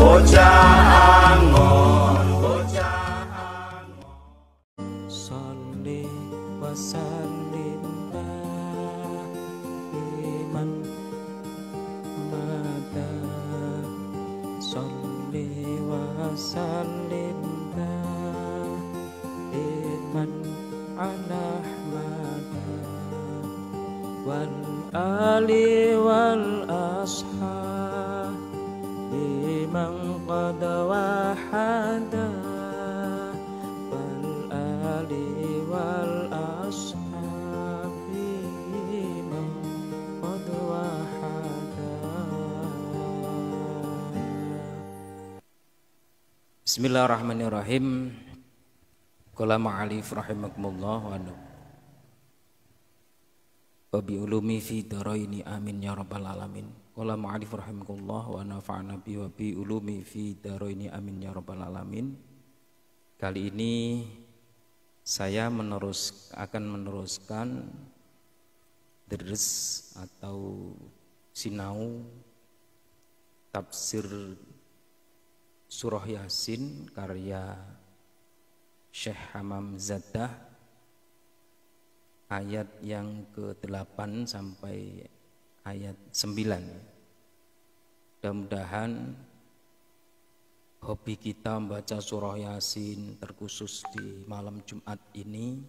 bocah angon, bocah angon. Sholli wa sallim daiman mada. Sholli wa sallim daiman ala ahmada wal ali wal ashab liman qad wahada wal ali wal ashab liman qad wahada. Bismillahirrahmanirrahim. Qala ma'alif rahimakumullah wa bi ulumi fi daraini amin ya rabbal alamin. Qala ma'alif rahimakumullah wa nafa'na bi wa bi ulumi fi daraini amin ya rabbal alamin. Kali ini saya akan meneruskan ders atau sinau tafsir surah Yasin karya Syekh Hamam Zaddah, ayat yang ke-8 sampai ayat 9. Mudah-mudahan hobi kita membaca surah Yasin terkhusus di malam Jumat ini,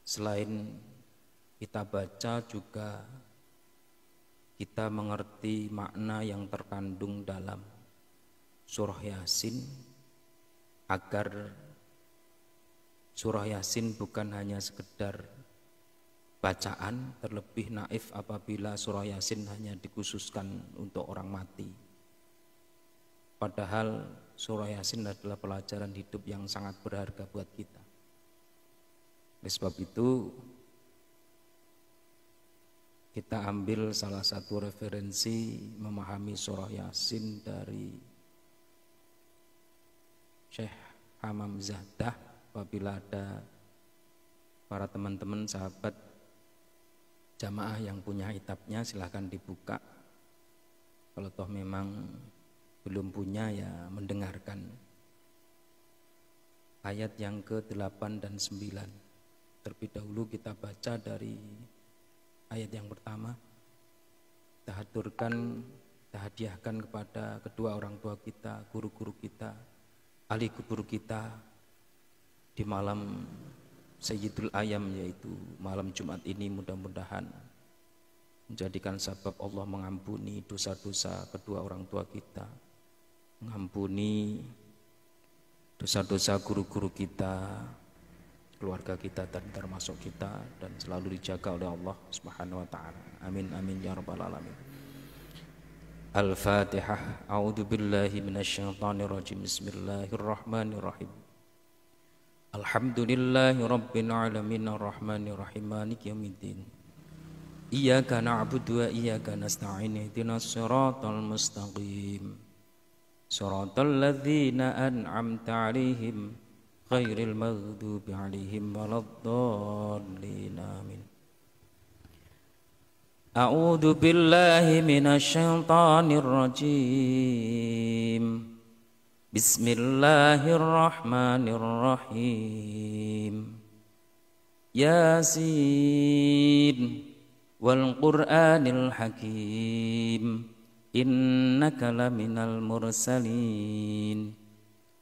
selain kita baca juga kita mengerti makna yang terkandung dalam surah Yasin, agar surah Yasin bukan hanya sekedar bacaan, terlebih naif apabila surah Yasin hanya dikhususkan untuk orang mati. Padahal surah Yasin adalah pelajaran hidup yang sangat berharga buat kita. Oleh sebab itu kita ambil salah satu referensi memahami surah Yasin dari Syekh Hamam Zaddah. Apabila ada para teman-teman sahabat jamaah yang punya kitabnya, silahkan dibuka. Kalau toh memang belum punya, ya mendengarkan ayat yang ke-8 dan 9. Terlebih dahulu kita baca dari ayat yang pertama. Kita haturkan, kita hadiahkan kepada kedua orang tua kita, guru-guru kita, ahli kubur kita di malam Sayyidul Ayam, yaitu malam Jumat ini. Mudah-mudahan menjadikan sebab Allah mengampuni dosa-dosa kedua orang tua kita, mengampuni dosa-dosa guru-guru kita, keluarga kita dan termasuk kita, dan selalu dijaga oleh Allah Subhanahu wa taala. Amin amin ya rabbal alamin. Al-Fatihah. A'udzu billahi minasyaitonir rajim. Bismillahirrahmanirrahim. Alhamdulillahi rabbil alamin arrahmanir rahim maliki yaumiddin. Iyyaka na'budu wa iyyaka nasta'in ihdinas siratal mustaqim. Siratal ladzina an'amta 'alaihim ghairil maghdubi 'alaihim waladdallin. Amin. A'udzu billahi minasy syaithanir rajim. Bismillahirrahmanirrahim. Yasin wal Qur'anil Hakim. Innaka laminal mursalin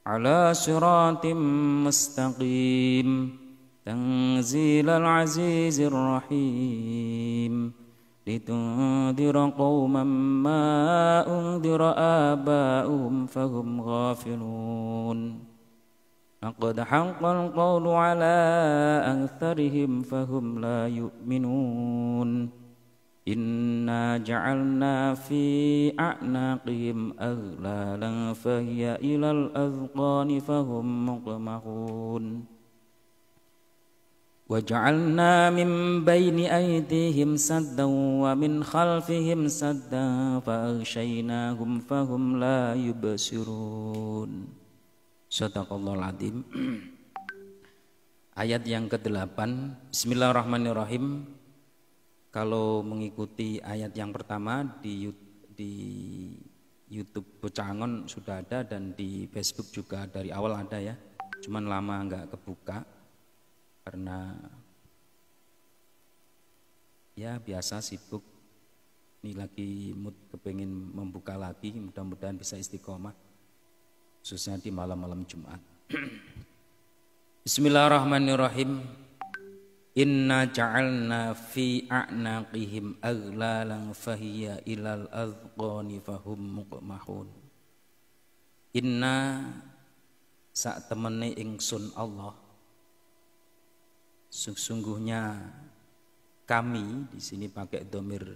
ala siratim mustaqim. Tanzilal azizir rahim. Litundira qauman ma undira aba'uhum fahum ghafilun. Laqad haqqal qawlu ala aktharihim fahum la yu'minun. Inna ja'alna fi a'naqihim aghlalan fahiya ilal azqani fahum muqmahun. وجعلنا من بين أيديهم سدا ومن خلفهم سدا فأغشيناهم فهم لا يبصرون. Shadaqallahul Adzim. Ayat yang ke-8. Bismillahirrahmanirrahim. Kalau mengikuti ayat yang pertama di YouTube Bocangon sudah ada dan di Facebook juga dari awal ada ya. Cuman lama nggak kebuka karena ya biasa sibuk. Ini lagi mood kepengin membuka lagi, mudah-mudahan bisa istiqomah khususnya di malam-malam Jumat. Bismillahirrahmanirrahim. Inna ja'alna fi a'naqihim aghlalan fahiya ilal azqani fahum muqmahun. Inna sak temene ingsun Allah, sesungguhnya kami, di sini pakai dhamir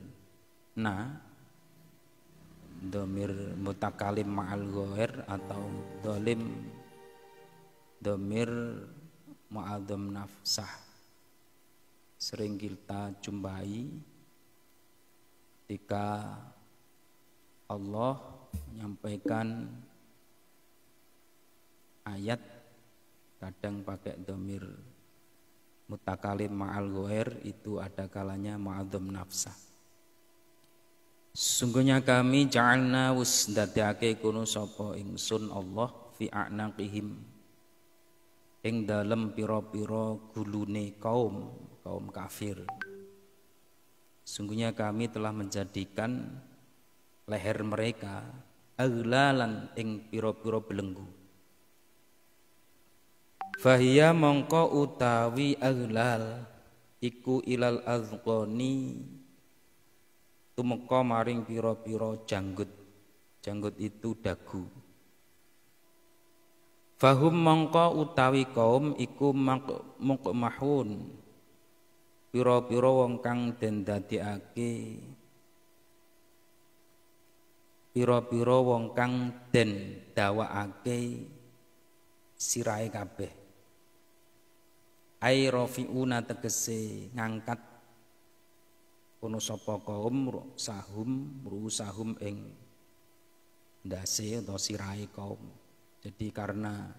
na, dhamir mutakalim ma'al ghair atau dhamir mu'adzam nafsah. Sering kita jumpai ketika Allah menyampaikan ayat kadang pakai dhamir mutakalim ma'al ghair, itu ada kalanya mu'adzam nafsah. Sungguhnya kami ja'alna wus dadake kuno sapa ingsun Allah fi a'naqihim ing dalem pira-pira gulune kaum kafir. Sungguhnya kami telah menjadikan leher mereka aghlalan ing pira-pira belenggu. Fahiya mongko utawi aghlal iku ilal azqani tumeka maring pira-pira janggut. Janggut itu dagu. Fahum mongko utawi kaum iku muqmahun, pira-pira wong kang den dadekake, pira-pira wong kang den dawakake sirahe kabeh. Ai rafiuna tegese ngangkat kono sapa kaum rusahum ing ndase atau sirahe kaum. Jadi karena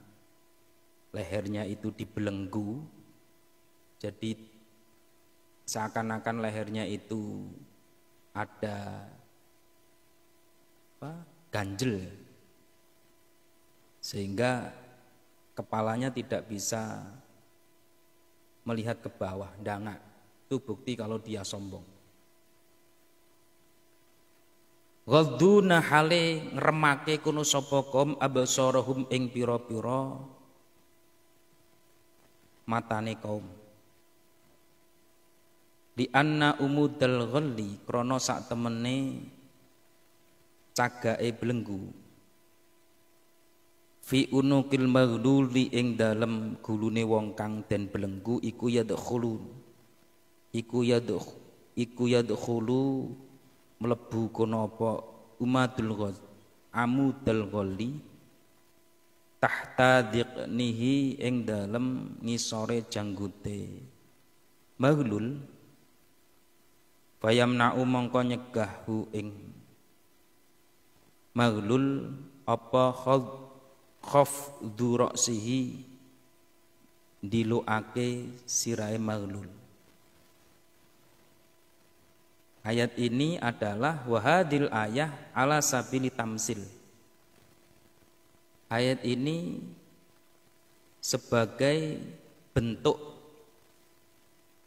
lehernya itu dibelenggu, jadi seakan-akan lehernya itu ada ganjel, sehingga kepalanya tidak bisa melihat ke bawah, dangak. Itu bukti kalau dia sombong. Ghaduna hale ngremake kuno sapa kaum absarahum ing pira-pira matane kaum. Di anna umudal ghalli krana sak temene cagake belenggu. Fi unukil maghduli ing dalem gulune wong kang den belenggu iku yadkhulu mlebu kono apa amudul ghalli tahta dhiqnihi ing dalem ngisore janggute maghlul fayamna'u mongko nyegahhu ing maghlul apa khafdu ra'sihi diluake sirahe maghlul. Ayat ini adalah wahadil ayah ala sabili tamsil. Ayat ini sebagai bentuk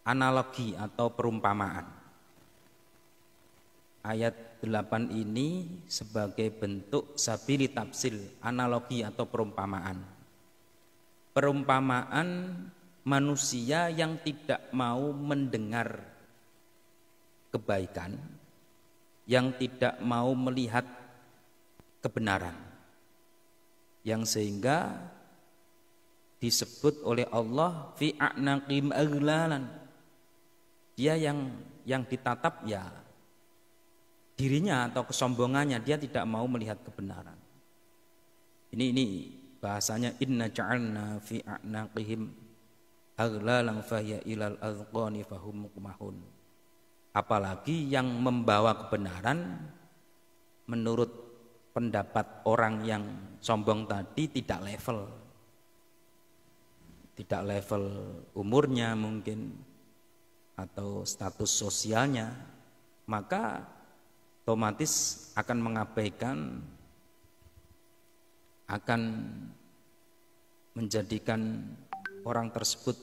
analogi atau perumpamaan. Ayat 8 ini sebagai bentuk sabili tamsil, analogi atau perumpamaan. Perumpamaan manusia yang tidak mau mendengar kebaikan, yang tidak mau melihat kebenaran, yang sehingga disebut oleh Allah fi a'naqim aghlalan. Dia yang ditatap ya dirinya atau kesombongannya, dia tidak mau melihat kebenaran. Ini bahasanya inna ja'alna fi a'naqihim aghlalan fahiya ilal azqani fahum muqmahun. Apalagi yang membawa kebenaran menurut pendapat orang yang sombong tadi tidak level umurnya mungkin atau status sosialnya, maka otomatis akan mengabaikan akan menjadikan orang tersebut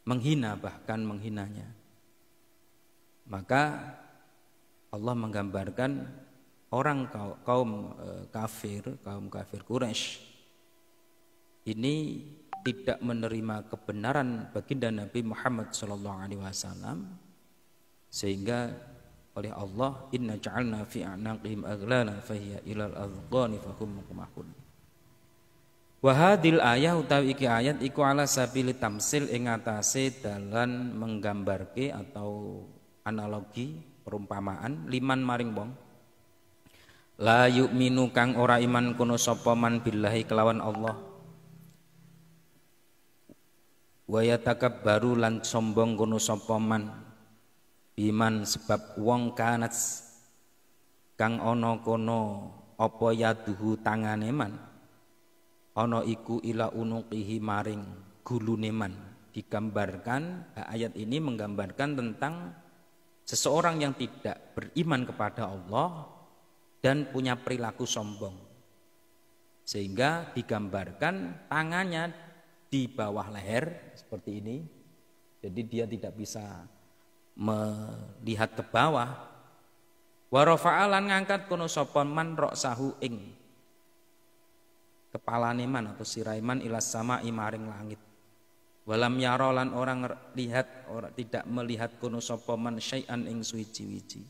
menghina, bahkan menghinanya. Maka Allah menggambarkan orang kaum kafir Quraisy ini tidak menerima kebenaran baginda Nabi Muhammad SAW, sehingga oleh Allah inna ja'alna fi a'naqihim aghlala fahiya ilal azqani fahum muqmahun. Wa hadil ayah utawi iki ayat iku ala sabili tamsil ing atase dalan menggambarke atau analogi perumpamaan liman maring wong la yu'minu kang ora iman kono sapa man billahi kelawan Allah wa yatakabbaru lan sombong kono sapa man biman sebab wong kanat kang ana kono apa yaduhu tangane man ana iku ila unuqihi maring gulune man. Digambarkan, ayat ini menggambarkan tentang seseorang yang tidak beriman kepada Allah dan punya perilaku sombong, sehingga digambarkan tangannya di bawah leher seperti ini, jadi dia tidak bisa melihat ke bawah. Wa rafa'alan ngangkat kono sapa man ra'sahu ing kepalane man atau siraiman ilas sama maring langit. Walam yara lan orang lihat, orang tidak melihat kono sapa man syai'an ing suwiji-wiji,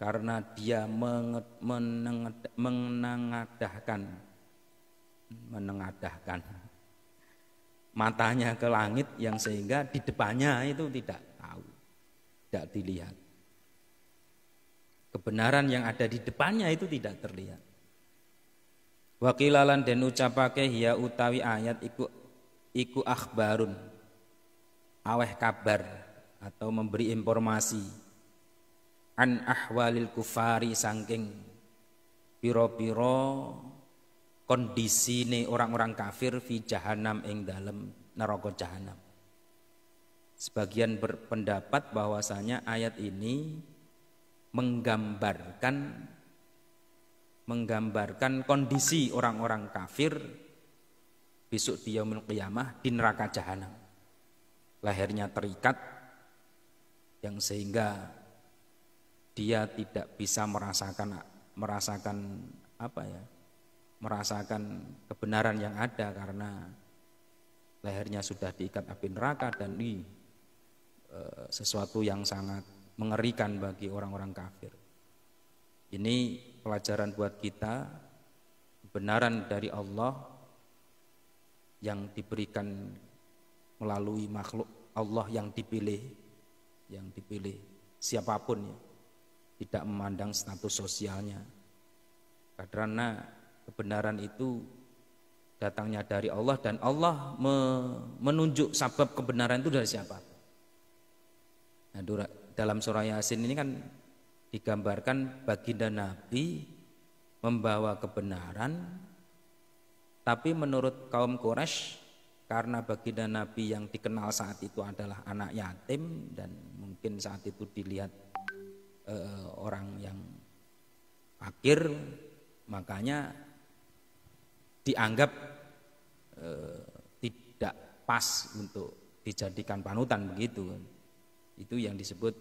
karena dia menengadahkan matanya ke langit, yang sehingga di depannya itu tidak tahu, tidak dilihat. Kebenaran yang ada di depannya itu tidak terlihat. Wakilalan dan ucapake hiya utawi ayat iku akhbarun aweh kabar atau memberi informasi an ahwalil kufari saking piro-piro kondisine orang-orang kafir fi jahanam ing dalem neraka jahanam. Sebagian berpendapat bahwasanya ayat ini menggambarkan kondisi orang-orang kafir besok di yaumul qiyamah di neraka jahanam. Lehernya terikat, yang sehingga dia tidak bisa merasakan kebenaran yang ada, karena lehernya sudah diikat api neraka, dan ini sesuatu yang sangat mengerikan bagi orang-orang kafir. Ini pelajaran buat kita, kebenaran dari Allah yang diberikan melalui makhluk Allah yang dipilih siapapun ya, tidak memandang status sosialnya, karena kebenaran itu datangnya dari Allah, dan Allah menunjuk sebab kebenaran itu dari siapa. Nah, dalam surah Yasin ini kan digambarkan baginda Nabi membawa kebenaran, tapi menurut kaum Quraisy, karena baginda Nabi yang dikenal saat itu adalah anak yatim, dan mungkin saat itu dilihat orang yang fakir, makanya dianggap tidak pas untuk dijadikan panutan begitu. Itu yang disebut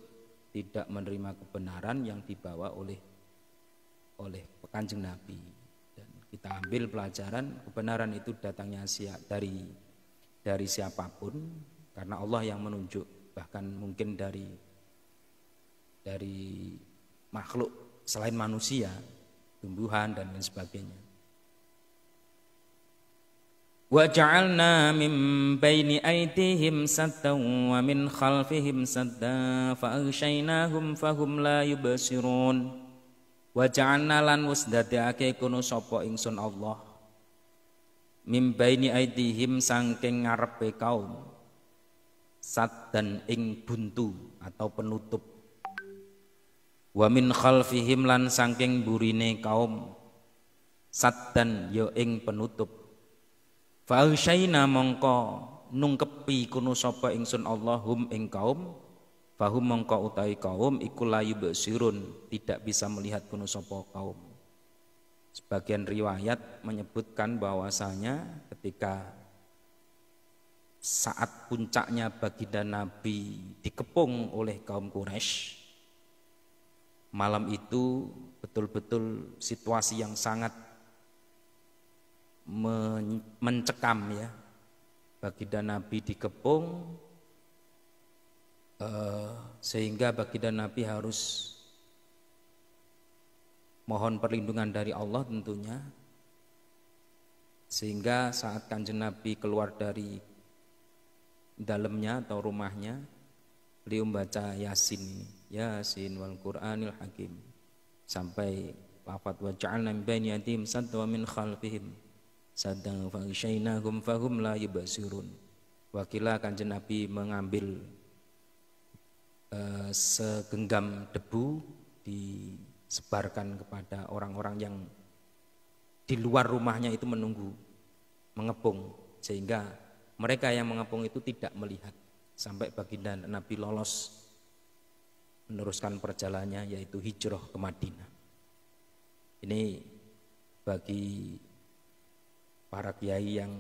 tidak menerima kebenaran yang dibawa oleh Kanjeng Nabi. Dan kita ambil pelajaran, kebenaran itu datangnya dari siapapun, karena Allah yang menunjuk, bahkan mungkin dari makhluk selain manusia, tumbuhan dan lain sebagainya. Wa ja'alna min baini aydihim saddan wa min khalfihim saddan fa aghshaynahum fahum la yubsirun. Wa ja'alna lan wasdadake kono sapa ingsun Allah min baini aydihim saking ngarepe kaum saddan ing buntu atau penutup, wa min khalfihim lan saking burine kaum saddan ya ing penutup. Fa aghshaina mongko nungkepi kuno sapa ingsun Allahum ing kaum, fahum mongko utawi kaum iku la yubsirun, tidak bisa melihat kuno sapa kaum. Sebagian riwayat menyebutkan bahwasanya ketika saat puncaknya baginda Nabi dikepung oleh kaum Quraisy, malam itu betul-betul situasi yang sangat mencekam ya. Baginda Nabi dikepung sehingga baginda Nabi harus mohon perlindungan dari Allah tentunya, sehingga saat Kanjeng Nabi keluar dari dalamnya atau rumahnya, beliau membaca Yasin, Yasin wal Qur'anil Hakim, sampai lafaz wa ja'alna min baini yadihim sadda wa min khalfihim sadda fa ghashaynahum fahum la yubsirun. Wakila Kanjeng Nabi mengambil segenggam debu disebarkan kepada orang-orang yang di luar rumahnya itu menunggu, mengepung, sehingga mereka yang mengepung itu tidak melihat sampai baginda Nabi lolos meneruskan perjalanannya, yaitu hijrah ke Madinah. Ini bagi para kiai yang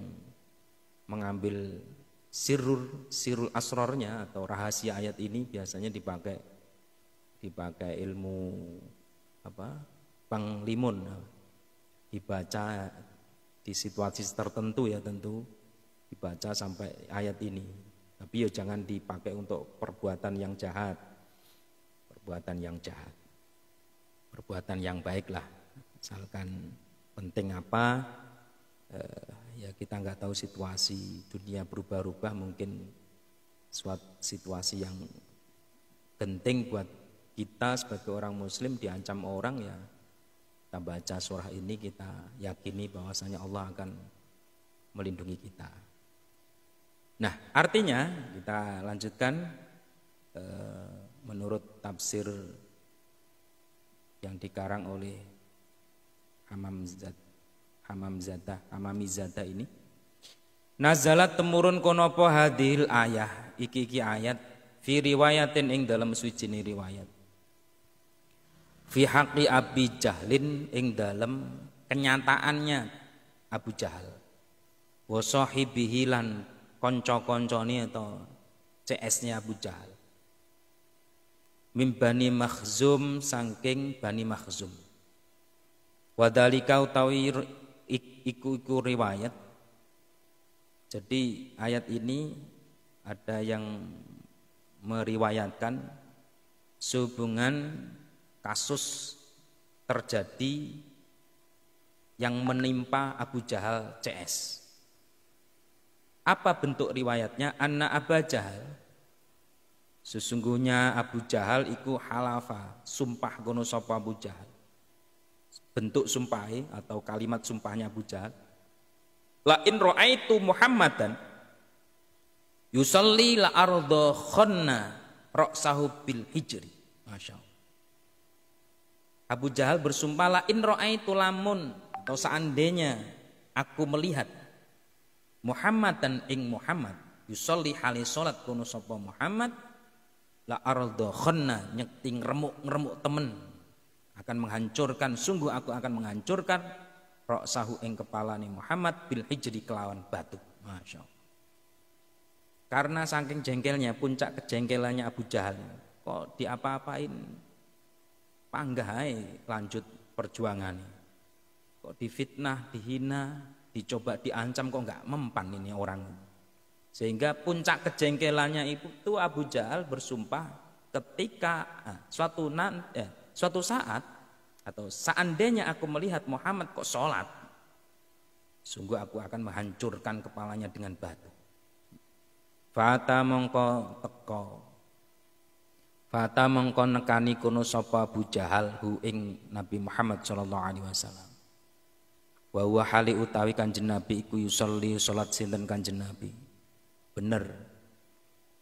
mengambil sirul asrornya atau rahasia ayat ini, biasanya dipakai ilmu panglimun, dibaca di situasi tertentu ya, tentu dibaca sampai ayat ini. Tapi ya jangan dipakai untuk perbuatan yang jahat, perbuatan yang baiklah, misalkan penting apa, ya kita nggak tahu situasi dunia berubah-ubah, mungkin suatu situasi yang penting buat kita sebagai orang muslim diancam orang, ya kita baca surah ini, kita yakini bahwasanya Allah akan melindungi kita. Nah, artinya kita lanjutkan menurut tafsir yang dikarang oleh Hamamizada ini, nazalat temurun konopo hadhil ayah, iki ayat fi riwayatin ing dalam suwijine riwayat, fi haqqi Abi Jahlin ing dalam kenyataannya Abu Jahal, wa sahibihi lan kanca-kancane atau CS-nya Abu Jahal, mim Bani Makhzum saking Bani Makhzum. Wadhalika utawi iku riwayat. Jadi ayat ini ada yang meriwayatkan sehubungan kasus terjadi yang menimpa Abu Jahal CS. Apa bentuk riwayatnya? Anna Abu Jahal, sesungguhnya Abu Jahal iku halafa, sumpah kono sapa Abu Jahal. Bentuk sumpahi atau kalimat sumpahnya Abu Jahal, la in ra'aitu Muhammadan yusalli la arda khanna ra'sahu bil hijri. Masya Allah. Abu Jahal bersumpah, la in ra'aitu, lamun atau seandainya aku melihat Muhammadan ing Muhammad, yusalli hali salat kono sapa Muhammad, la arda khanna, nyekting remuk temen, akan menghancurkan, sungguh aku akan menghancurkan ra'sahu ing kepalane Muhammad bil hijri kelawan batu. Masya Allah. Karena saking jengkelnya, puncak kejengkelannya Abu Jahal, kok diapa-apain panggah ae lanjut perjuangannya, kok difitnah, dihina, dicoba diancam, kok nggak mempan ini orang. Sehingga puncak kejengkelannya itu Abu Jahal bersumpah ketika suatu saat atau seandainya aku melihat Muhammad kok sholat, sungguh aku akan menghancurkan kepalanya dengan batu. Fata mongko nekani kono sapa Abu Jahal hu ing Nabi Muhammad sallallahu alaihi wasallam. Wa huwa hali utawi Kanjeng Nabi iku yusolli salat sinten Kanjeng Nabi. Bener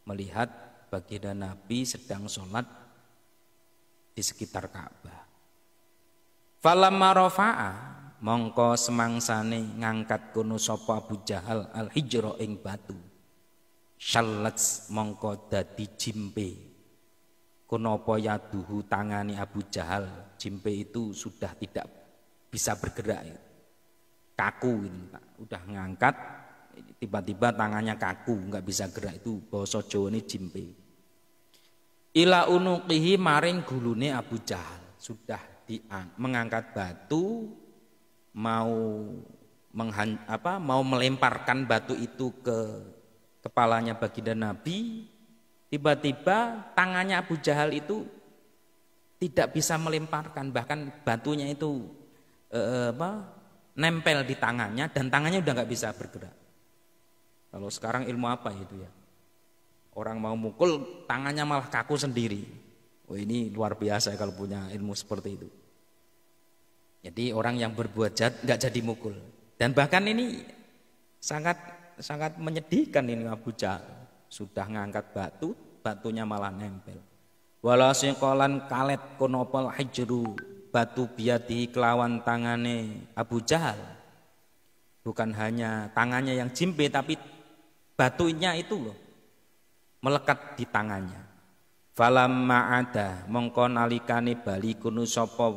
melihat baginda Nabi sedang sholat di sekitar Ka'bah. Falamma rafa'a, mongko semangsane ngangkat kono sapa Abu Jahal al hijra ing batu, syallat mongko dadi jimpe kono apa yaduhu tangani Abu Jahal. Jimpe itu sudah tidak bisa bergerak, kaku gitu. Udah ngangkat tiba-tiba tangannya kaku, nggak bisa gerak, itu basa Jawane jimpe. Ila unuqihi maring gulune Abu Jahal, sudah mengangkat batu mau mau melemparkan batu itu ke kepalanya baginda Nabi. Tiba-tiba tangannya Abu Jahal itu tidak bisa melemparkan, bahkan batunya itu nempel di tangannya dan tangannya udah nggak bisa bergerak. Kalau sekarang ilmu apa itu ya? Orang mau mukul tangannya malah kaku sendiri. Oh, ini luar biasa kalau punya ilmu seperti itu. Jadi orang yang berbuat jahat nggak jadi mukul. Dan bahkan ini sangat menyedihkan ini Abu Jahal. Sudah ngangkat batu, batunya malah nempel. Wala siqalan kalet konopal hijru, batu biadi kelawan tangane Abu Jahal. Bukan hanya tangannya yang jimpe, tapi batunya itu loh melekat di tangannya. Falamma ada mongko nalikane bali kunu sapa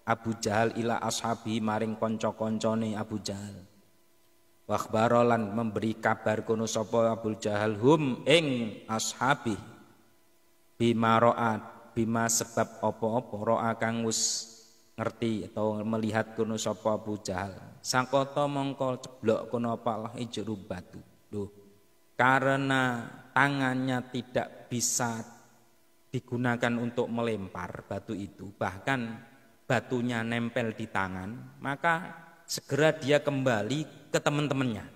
Abu Jahal ila ashabi maring kanca-kancane Abu Jahal. Wa akhbarolan memberi kabar kunu sapa Abu Jahal hum ing ashabi bima ra'at, bima sebab apa-apa ra'a kang wis ngerti atau melihat kunu sapa Abu Jahal. Sangkata mongko ceblok kono apa ijru batu. Loh, karena tangannya tidak bisa digunakan untuk melempar batu itu, bahkan batunya nempel di tangan, maka segera dia kembali ke teman-temannya.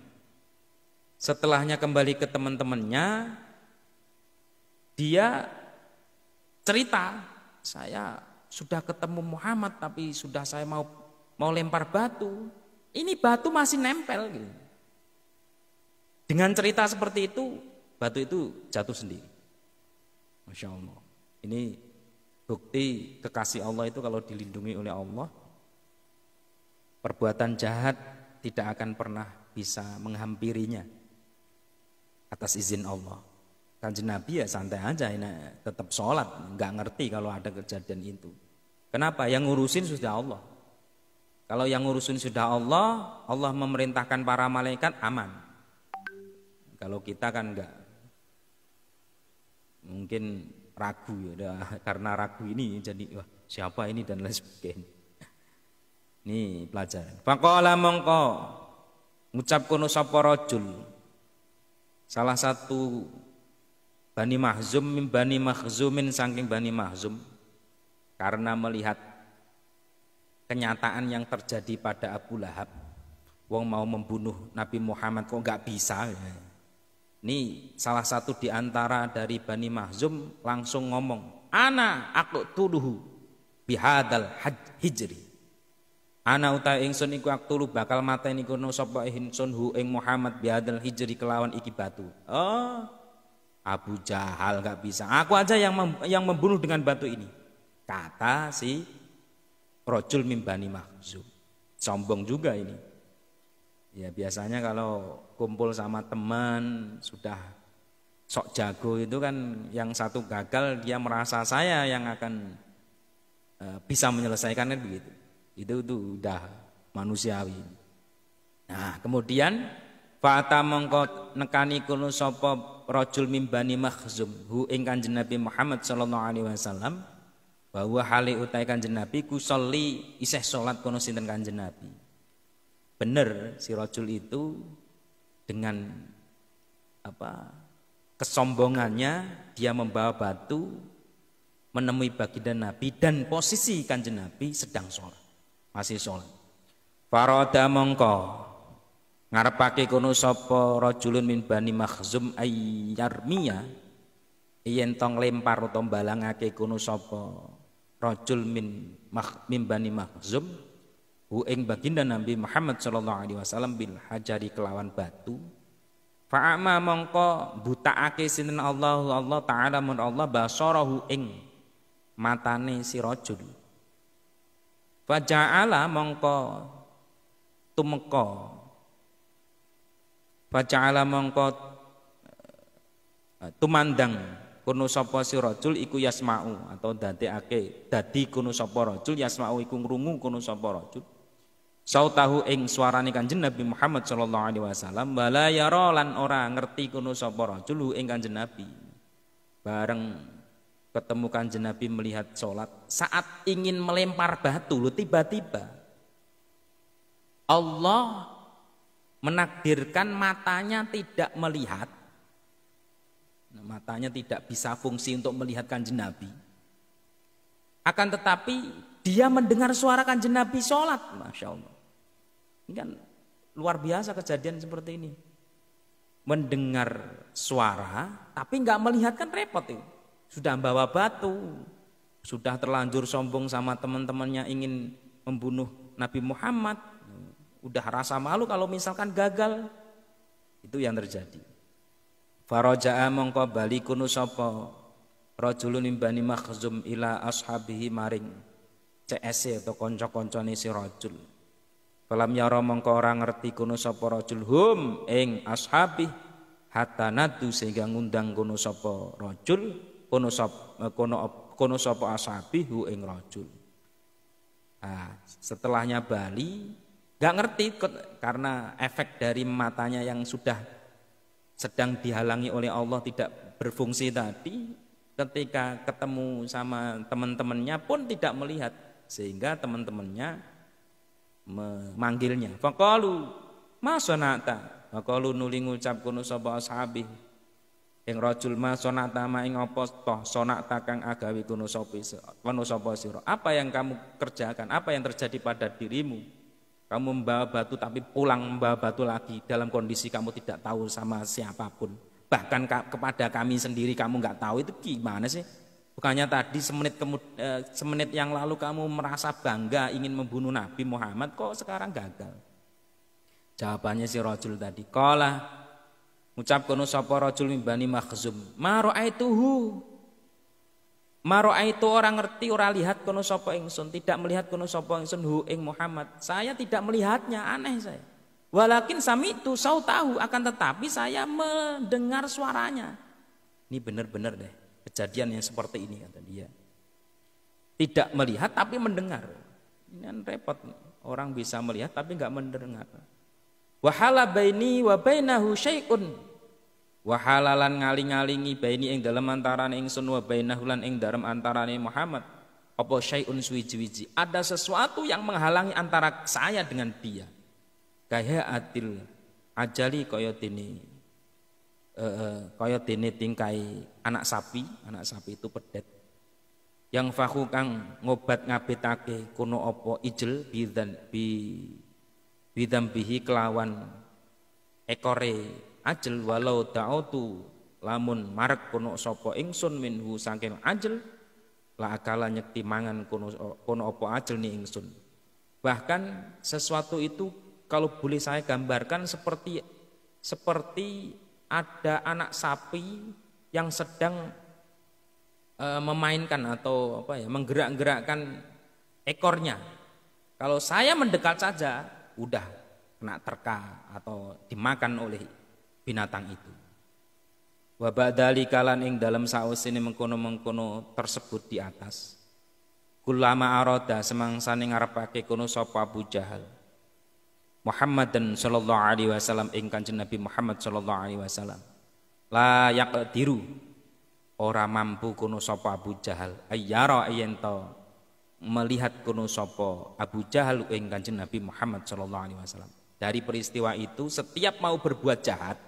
Setelahnya kembali ke teman-temannya, dia cerita, saya sudah ketemu Muhammad tapi sudah saya mau lempar batu, ini batu masih nempel gitu. Dengan cerita seperti itu, batu itu jatuh sendiri. Masya Allah. Ini bukti kekasih Allah itu kalau dilindungi oleh Allah, perbuatan jahat tidak akan pernah bisa menghampirinya atas izin Allah. Kanjeng Nabi ya santai aja, ini tetap sholat, nggak ngerti kalau ada kejadian itu. Kenapa? Yang ngurusin sudah Allah. Kalau yang ngurusin sudah Allah, Allah memerintahkan para malaikat aman. Kalau kita kan enggak, mungkin ragu ya, karena ragu ini jadi wah siapa ini dan lain sebagainya. Ini pelajaran. Faqala mongko ngucap kono sapa rajul, salah satu Bani Mahzum, Bani Makhzumin saking Bani Mahzum, karena melihat kenyataan yang terjadi pada Abu Lahab, wong mau membunuh Nabi Muhammad kok enggak bisa ya. Ini salah satu di antara dari Bani Mahzum langsung ngomong, ana aqtuluhu bihadal hijri. Ana uta ingsun iku aqtulu bakal mateni kono sapa ingsun hu ing Muhammad bihadal hijri kelawan iki batu. Oh, Abu Jahal enggak bisa. Aku aja yang membunuh dengan batu ini. Kata si rajul min Bani Mahzum. Sombong juga ini. Ya biasanya kalau kumpul sama teman sudah sok jago itu kan yang satu gagal dia merasa saya yang akan bisa menyelesaikannya begitu. Itu udah manusiawi. Nah, kemudian fa'ata mongko nekani kono sapa rajul min Bani Makhzum hu ing Kanjeng Nabi Muhammad sallallahu alaihi wasallam bahwa hale utai Kanjeng Nabi kusolli isih salat kono sinten Kanjeng Nabi. Benar si rajul itu dengan kesombongannya dia membawa batu menemui baginda Nabi dan posisi Kanjeng Nabi sedang sholat, masih sholat. Farada mongko ngarepake kono sapa rajulun min Bani Makhzum ayyarmiya yen tong lempar utawa balangake kono sapa rajul min Bani Makhzum hu ing baginda Nabi Muhammad sallallahu alaihi wasallam bil hajari kelawan batu. Fa'ama mongko butaake sinten Allah taala mun Allah basarahu ing matane si rajul. Faja'ala mongko tumeka. Faja'ala mongko tumandang kono sapa si rajul iku yasma'u atau dadi kono sapa rajul yasma'u iku ngrungu kono sapa rajul sautahu ing suarane Kanjeng Nabi Muhammad sallallahu alaihi wasallam wala yara lan ora ngerti kono sapa rajul ing Kanjeng Nabi. Bareng ketemu Kanjeng Nabi melihat sholat, saat ingin melempar batu, tiba-tiba Allah menakdirkan matanya tidak melihat, matanya tidak bisa fungsi untuk melihat Kanjeng Nabi. Akan tetapi dia mendengar suara Kanjeng Nabi sholat, masya Allah. Ini kan luar biasa kejadian seperti ini. Mendengar suara tapi nggak melihat kan repot itu. Sudah bawa batu, sudah terlanjur sombong sama teman-temannya ingin membunuh Nabi Muhammad. Udah rasa malu kalau misalkan gagal. Itu yang terjadi. Faraja'a mongko bali kunu sapa rajulun Bani Makhzum ila ashabihi maring CS atau kanca-kancane si rajul. Falam yara mongko ora ngerti kono sapa rajul hum ing ashabi hatta nadu sehingga ngundang kono sapa rajul kono sapa ashabi hu ing rajul. Setelahnya bali enggak ngerti karena efek dari matanya yang sudah sedang dihalangi oleh Allah tidak berfungsi tadi, ketika ketemu sama teman-temannya pun tidak melihat sehingga teman-temannya memanggilnya. Faqalu ma sonata. Faqalu nuli ngucap kono sapa ashabi ing rajul ma sonata ma ing apa toh sonata kang agawi kono sapa sira. Apa yang kamu kerjakan? Apa yang terjadi pada dirimu? Kamu membawa batu tapi pulang membawa batu lagi dalam kondisi kamu tidak tahu sama siapapun. Bahkan kepada kami sendiri kamu enggak tahu, itu gimana sih? Bukannya tadi semenit yang lalu kamu merasa bangga ingin membunuh Nabi Muhammad, kok sekarang gagal? Jawabannya si rajul tadi, qala ngucap kono sapa rajul min Bani Makhzum, ma ra'aituhu. Ma ra'aitu orang ngerti ora lihat kono sapa ingsun, tidak melihat kono sapa ingsun hu ing Muhammad. Saya tidak melihatnya, aneh saya. Walakin sami'tu sautahu, akan tetapi saya mendengar suaranya. Ini benar-benar deh kejadian yang seperti ini kata dia. Tidak melihat tapi mendengar. Ini kan repot. Orang bisa melihat tapi enggak mendengar. Wa hala baini wa bainahu syai'un. Wa halalan ngaling-ngalingi baini ing dalem antarane ingsun wa bainahu lan ing dalem antarane Muhammad. Apa syai'un suwiji-wiji. Ada sesuatu yang menghalangi antara saya dengan dia. Kaya adil ajali kaya dene tingkai anak sapi itu pedet yang fahu kang ngobat ngabetake kuno apa ijel bidan bihi kelawan ekore ajel walau ta'utu lamun marek kuno sapa ingsun minhu saking ajel la akala nyekti mangan kuno apa ajel ni ingsun. Bahkan sesuatu itu kalau boleh saya gambarkan seperti ada anak sapi yang sedang memainkan atau menggerak-gerakkan ekornya. Kalau saya mendekat saja udah kena terka atau dimakan oleh binatang itu. Wa ba'dalika lan ing dalam sausine mengkono-mengkono tersebut di atas. Kullama arada semangsane ngarepake kono sapa Abu Jahal Muhammadan sallallahu alaihi wasallam ing Kanjeng Nabi Muhammad sallallahu alaihi wasallam la yaqdiru ora mampu kono sapa Abu Jahal ayyara ayento melihat kono sapa Abu Jahal ing Kanjeng Nabi Muhammad sallallahu alaihi wasallam. Dari peristiwa itu setiap mau berbuat jahat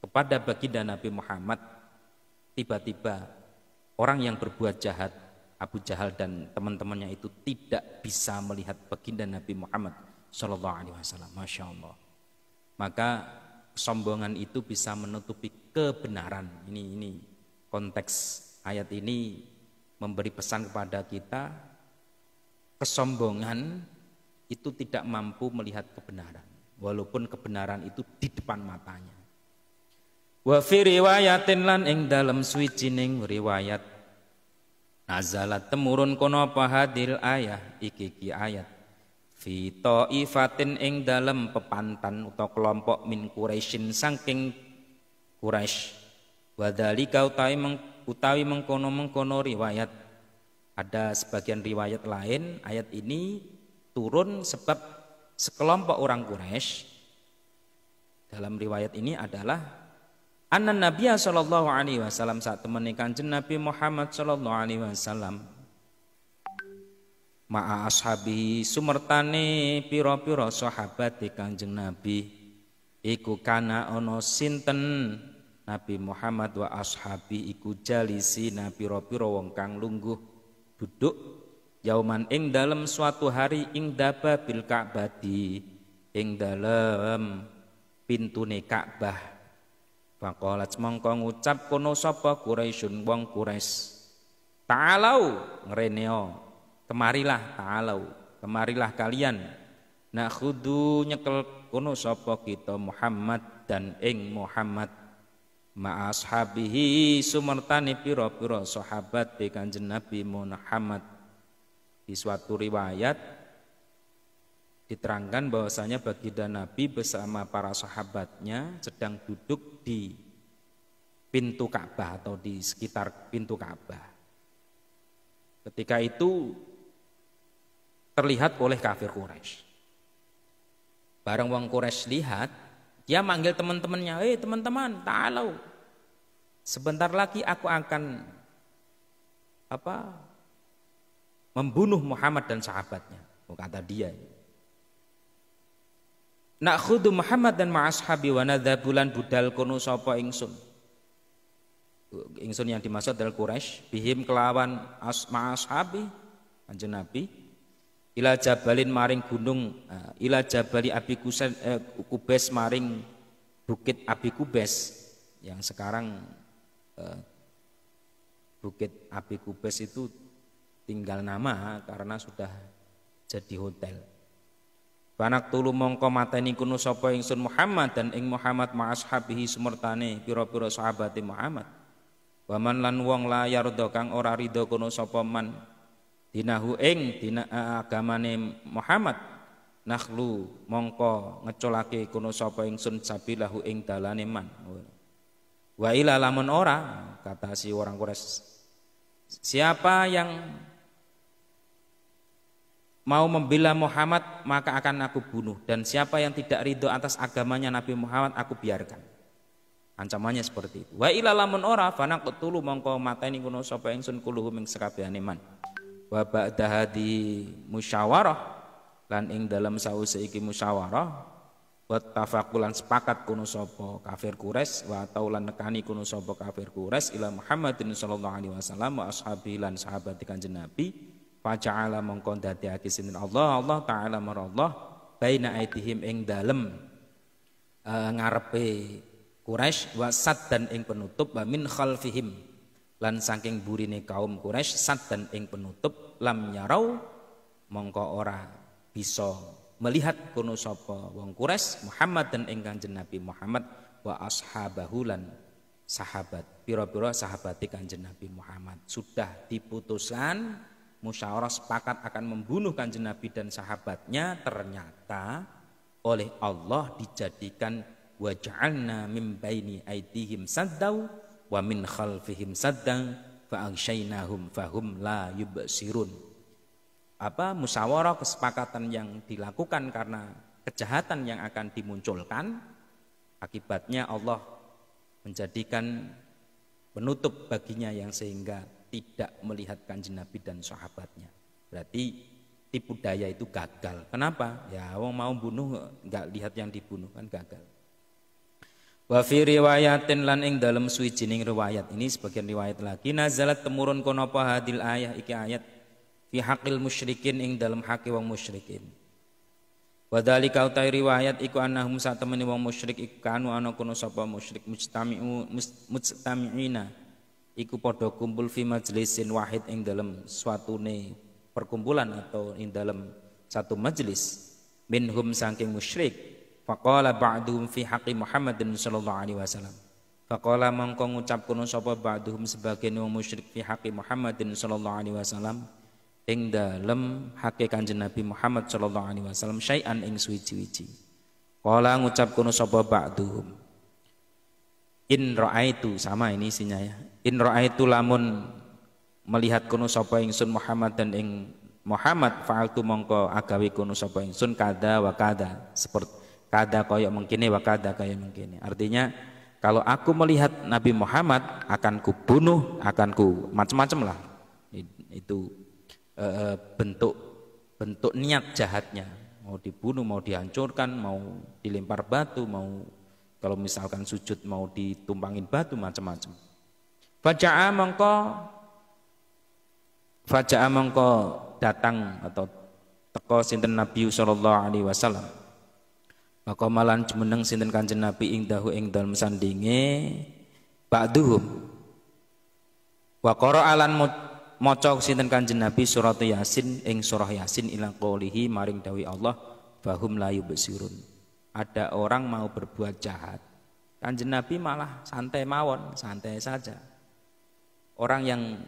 kepada baginda Nabi Muhammad, tiba-tiba orang yang berbuat jahat Abu Jahal dan teman-temannya itu tidak bisa melihat baginda Nabi Muhammad sallallahu alaihi wasallam. Masya Allah. Maka kesombongan itu bisa menutupi kebenaran. Ini konteks ayat ini memberi pesan kepada kita, kesombongan itu tidak mampu melihat kebenaran walaupun kebenaran itu di depan matanya. Wa fi riwayatin lan ing dalem suwijining riwayat nazalat temurun kono apa hadil ayah iki ayat fi ta'ifatin ing dalem pepantan utawa kelompok min Quraisyin saking Quraisy. Wadzalika utawi mengkono riwayat. Ada sebagian riwayat lain ayat ini turun sebab sekelompok orang Quraisy dalam riwayat ini adalah anna Nabiya sallallahu alaihi wasallam saat temani Kanjeng Nabi Muhammad sallallahu alaihi wasallam ma'a ashabi sumertane pira-pira sahabat Kanjeng Nabi iku kana ana sinten Nabi Muhammad wa ashabi iku jalisi pira-pira wong kang lungguh duduk yauman ing dalem suatu hari ing daba bil Ka'bati ing dalem pintune Ka'bah. Faqalat mongko ngucap kono sapa Quraisyun wong Quraisy ta'alau ngreneo kemarilah ta'alau kemarilah kalian nakhudu nyekel kono sapa kita Muhammad dan ing Muhammad ma'ashabihi sumertani pira-pira sahabat Kanjeng Nabi Muhammad. Di suatu riwayat diterangkan bahwasanya baginda Nabi bersama para sahabatnya sedang duduk di pintu Ka'bah atau di sekitar pintu Ka'bah. Ketika itu terlihat oleh kafir Quraisy. Bareng wong Quraisy lihat, dia manggil teman-temannya, teman-teman, ta'alau. Sebentar lagi aku akan membunuh Muhammad dan sahabatnya. Kata dia. Nakhudu Muhammad dan ma'ashabi wa nadzabulan budal kono sapa ingsun. Ingsun yang dimaksud adalah Quraisy, bihim kelawan ma'ashabi Kanjeng Nabi ila jabalin maring gunung ila jabali Abi Kubes maring bukit Abi Kubes yang sekarang bukit Abi Kubes itu tinggal nama karena sudah jadi hotel. Banak tulu mongko mateni kuno sapa ingsun Muhammad dan ing Muhammad ma'ashabihi sumertane pira-pira sahabate Muhammad. Waman lan wong la yarda kang ora ridho kono sapa man dinahu ing dina agamane Muhammad nakhlu mongko ngeculake kono sapa ingsun sabilahu ing dalane man. Wa ila lamun ora kata si orang Quraisy siapa yang mau membela Muhammad maka akan aku bunuh dan siapa yang tidak ridho atas agamanya Nabi Muhammad aku biarkan. Ancamannya seperti itu. Wa ila lamun ora fanaqtulu mongko mateni kuno sapa ingsun kuluhum ing sakabehane man. Wa ba'da hadi musyawarah lan ing dalam sause iki musyawarah wa tafaqulan sepakat kuno sapa kafir Quraisy wa taulan nekani kuno sapa kafir Quraisy ila Muhammadin sallallahu alaihi wasallam wa ashabi lan sahabat Kanjeng Nabi faja'ala mongko dadekake sinten Allah taala marallah baina aidihim ing dalem ngarepe Quraisy wasad dan ing penutup wa min khalfihim lan saking burine kaum Quraisy sad dan ing penutup lam nyarau mongko ora bisa melihat kono sapa wong Quraisy Muhammad dan ing Kanjeng Nabi Muhammad wa ashabahu lan sahabat pira-pira sahabate Kanjeng Nabi Muhammad. Sudah diputuskan musyawarah sepakat akan membunuh Kanjeng Nabi dan sahabatnya, ternyata oleh Allah dijadikan waj'alna min baini aydihim saddau wa min khalfihim saddan fa aghshaynahum fahum la yubsirun. Musyawarah kesepakatan yang dilakukan karena kejahatan yang akan dimunculkan, akibatnya Allah menjadikan penutup baginya yang sehingga tidak melihat Kanjeng Nabi dan sahabatnya. Berarti tipu daya itu gagal. Kenapa? Ya wong mau bunuh enggak lihat yang dibunuh kan gagal. Wa fi riwayatin lan ing dalem suwijining riwayat ini sebagian riwayat lagi nazalat temurun kono apa hadil ayat iki ayat fi haqqil musyrikin ing dalem haqi wong musyrikin. Wa dzalika utai riwayat iku annahum sak temene wong musyrik iku kanu ana kono sapa musyrik mujtami'ina iku padha kumpul fi majlisin wahid ing dalem suatune perkumpulan atau ing dalem satu majelis minhum saking musyrik. Faqala ba'duhum fi haqqi Muhammadin sallallahu alaihi wasallam. Faqala mangko ngucap kono sapa ba'duhum sebagian wong musyrik fi haqqi Muhammadin sallallahu alaihi wasallam ing dalem hakke Kanjeng Nabi Muhammad sallallahu alaihi wasallam syai'an ing suwi-wiji. Qala ngucap kono sapa ba'duhum in ra'aitu, sama ini isinya ya. In ra'aitu lamun melihat kono sapa ingsun Muhammad dan ing Muhammad fa'altu mongko agawe kono sapa ingsun kada wa kada, seperti kada kaya mengkini wa kada kaya mengkini. Artinya kalau aku melihat Nabi Muhammad akan ku bunuh, akan ku macam-macam lah. Itu bentuk niat jahatnya, mau dibunuh, mau dihancurkan, mau dilempar batu, mau kalau misalkan sujud mau ditumpangin batu, macam-macam. Faja'a mongko datang atau teko sinten Nabi sallallahu alaihi wasallam. Maka malan jumeneng sinten Kanjeng Nabi ing dahu ing dalem sandinge ba'duhum. Wa qara'alan maca sinten Kanjeng Nabi surat Yasin ing surah Yasin ila qoulihi maring dawi Allah fahum la yubsirun. Ada orang mau berbuat jahat, Kanjeng Nabi malah santai mawon, santai saja. Orang yang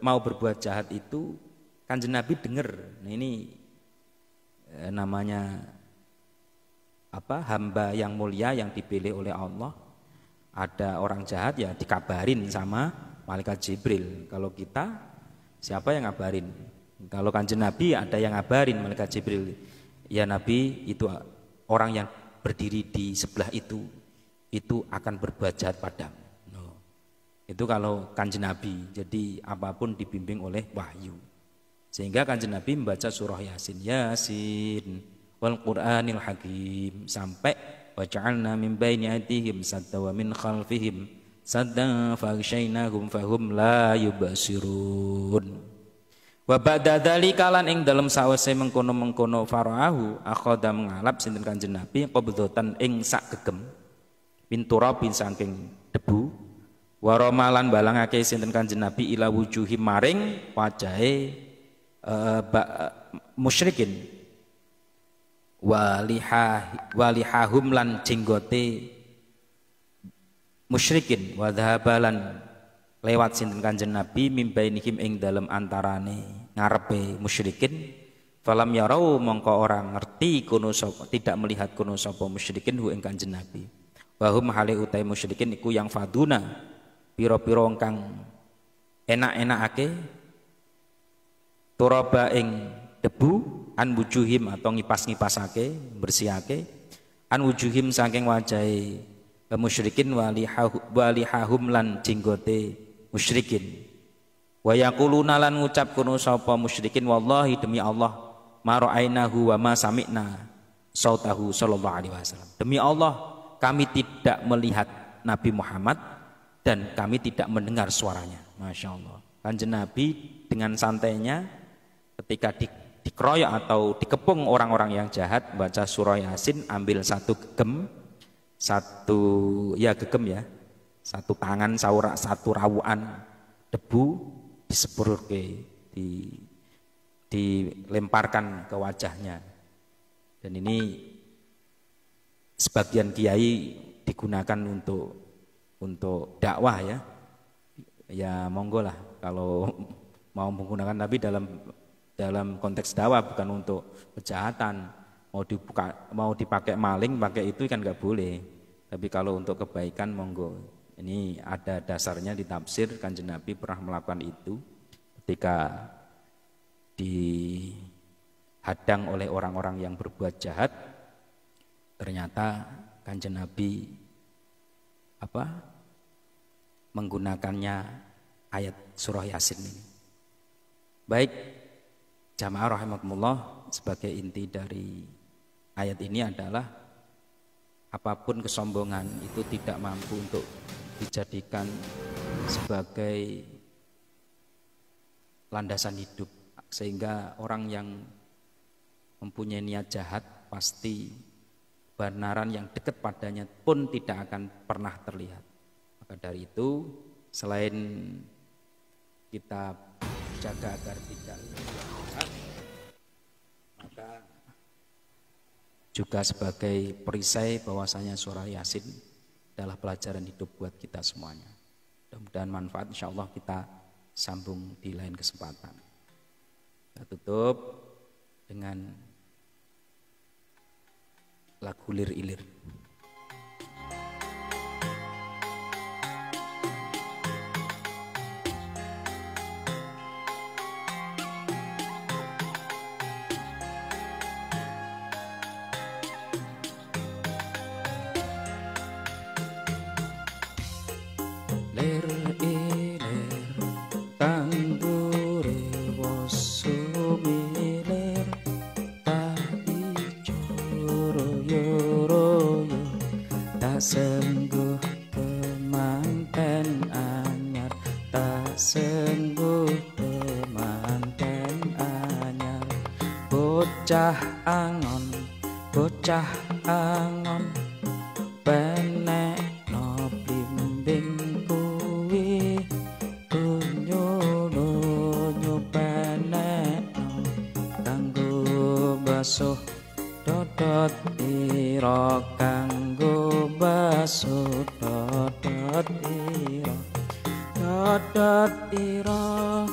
mau berbuat jahat itu Kanjeng Nabi dengar. Nah ini namanya apa? Hamba yang mulia yang dipilih oleh Allah. Ada orang jahat ya dikabarin sama malaikat Jibril. Kalau kita siapa yang ngabarin? Kalau Kanjeng Nabi ada yang ngabarin malaikat Jibril. Ya Nabi, itu orang yang berdiri di sebelah itu akan berbuat jahat padamu. Itu kalau Kanjeng Nabi. Jadi apapun dibimbing oleh wahyu. Sehingga Kanjeng Nabi membaca surah Yasin, Yasin wal Qur'anil Hakim, sampai wa ja'alna min baini aydihim sadda wa min khalfihim sadda faghshaynahum fahum la yubsirun. Wa ba'da dzalika lan ing dalem sawise mengkono-mengkono faraahu akhadha mengalap sinten Kanjeng Nabi qabdatan ing sak gegem pinturabin saking debu. Waromalan balangake sinten Kanjeng Nabi ila wujuhi maring wajahe musyrikin walihahum lan jenggote musyrikin wadhabalan lewat sinten Kanjeng Nabi mimbainihim ing dalem antarane ngarepe musyrikin falam yarau mongko orang ngerti kono sapa tidak melihat kono sapa musyrikin hu ing Kanjeng Nabi wahum hale utai musyrikin iku yang faduna piro-piro kang enak-enakake turaba ing debu an wujuhim atau ngipas-ngipasake bersihake an wujuhim saking wajahe musyrikin walihahum lan jenggote musyrikin wa yaquluna lan ngucap kono sapa musyrikin wallahi demi Allah ma ra'ainahu wa ma sami'na sautahu sallallahu alaihi wasallam, demi Allah kami tidak melihat Nabi Muhammad dan kami tidak mendengar suaranya. Masya Allah. Kanjeng Nabi dengan santainya ketika dikeroyok atau dikepung orang-orang yang jahat baca surah Yasin, ambil satu gegem, satu tangan satu rawuan debu disepurke, dilemparkan ke wajahnya. Dan ini sebagian kiai digunakan untuk dakwah ya monggo lah kalau mau menggunakan, tapi dalam konteks dakwah bukan untuk kejahatan. Mau dipakai maling pakai itu kan nggak boleh, tapi kalau untuk kebaikan monggo. Ini ada dasarnya di tafsir. Kanjeng Nabi pernah melakukan itu ketika dihadang oleh orang-orang yang berbuat jahat. Ternyata Kanjeng Nabi menggunakannya ayat surah Yasin ini. Baik, jamaah rahimakumullah, sebagai inti dari ayat ini adalah apapun kesombongan itu tidak mampu untuk dijadikan sebagai landasan hidup, sehingga orang yang mempunyai niat jahat pasti kebenaran yang dekat padanya pun tidak akan pernah terlihat. Maka dari itu, selain kita jaga agar tidak jahat, maka juga sebagai perisai bahwasanya surah Yasin adalah pelajaran hidup buat kita semuanya. Mudah-mudahan manfaat, insya Allah kita sambung di lain kesempatan. Kita tutup dengan lagu Lir-Ilir. sengguh kemanten anyar, tak sengguh kemanten anyar. Bocah angon, bocah angon, penek no blimbing kuwi, lunyu penek no kanggo basuh dodot ira, kanggo basuh dodot ira. Dodot ira,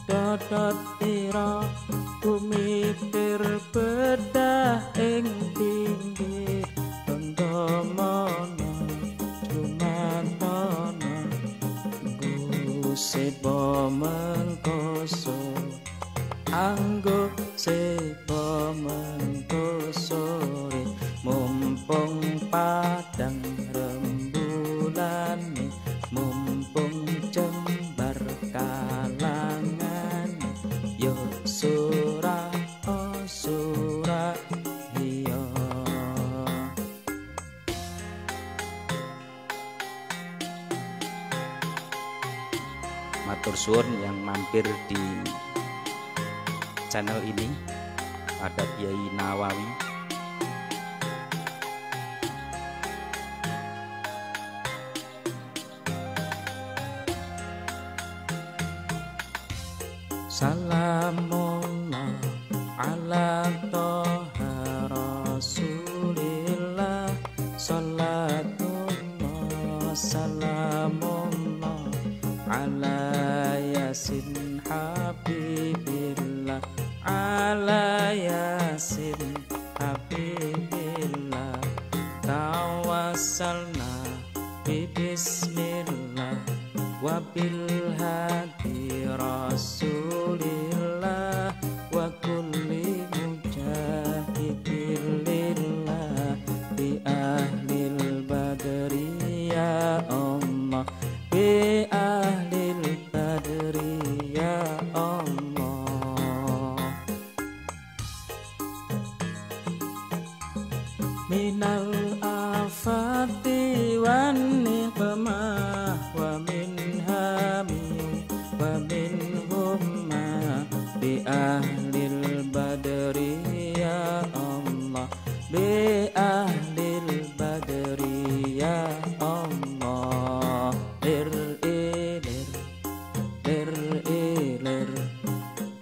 dodot ira, kumitir bedah ing pinggir Tondhomono Jumatono, Seba mengkoso anggo seba mengkosore, mumpung padang rembulane, mumpung jembar kalangan, yo sura oh sura hiyo. Matur suwun yang mampir di channel ini, ada Kiai Nawawi. Salamullah ala toha rasulillah, salatullah salamullah ala yasin habibillah, ala yasin habibillah. Tawassalna bi bismillah wa bil hadi rasulillah, wa kulli mujahidin lillah, bi ahlil badri ya Allah, bi ahlil badri ya Allah. Minal afati wan niqmah wa min hami wa min humma, bi ahlil badri ya Allah, bi ahlil badri ya Allah. Lir ilir, lir ilir,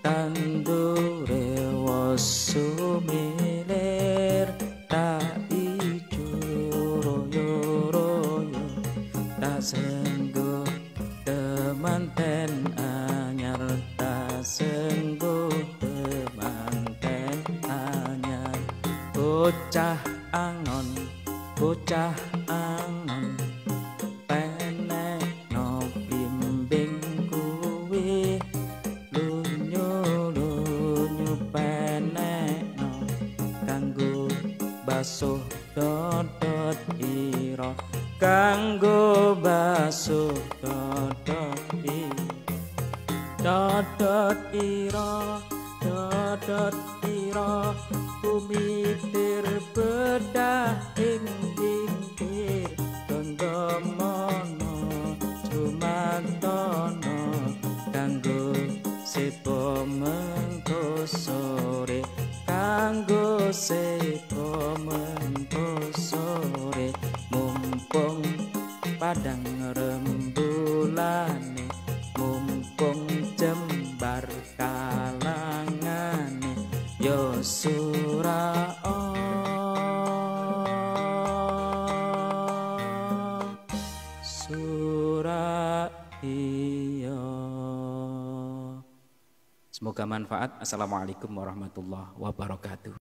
tandure wasumilir, tak ijo royo royo, tak sengguh kemanten anyar, tak sengguh kemanten anyar. Bocah angon, bocah angon, penek no blimbing kuwi, lunyu lunyu penek no kanggo basuh dodot ira, kanggo basuh dodot ira. Dodot ira, dodot ira, kumitir bedah ing pinggir Tondhomono Jumatono, kanggo seba mengkosore, kanggo seba mengkosore, mumpung padang rembulane, mumpung jembar kalangane, yo sura sura iya. Semoga manfaat. Assalamualaikum warahmatullahi wabarakatuh.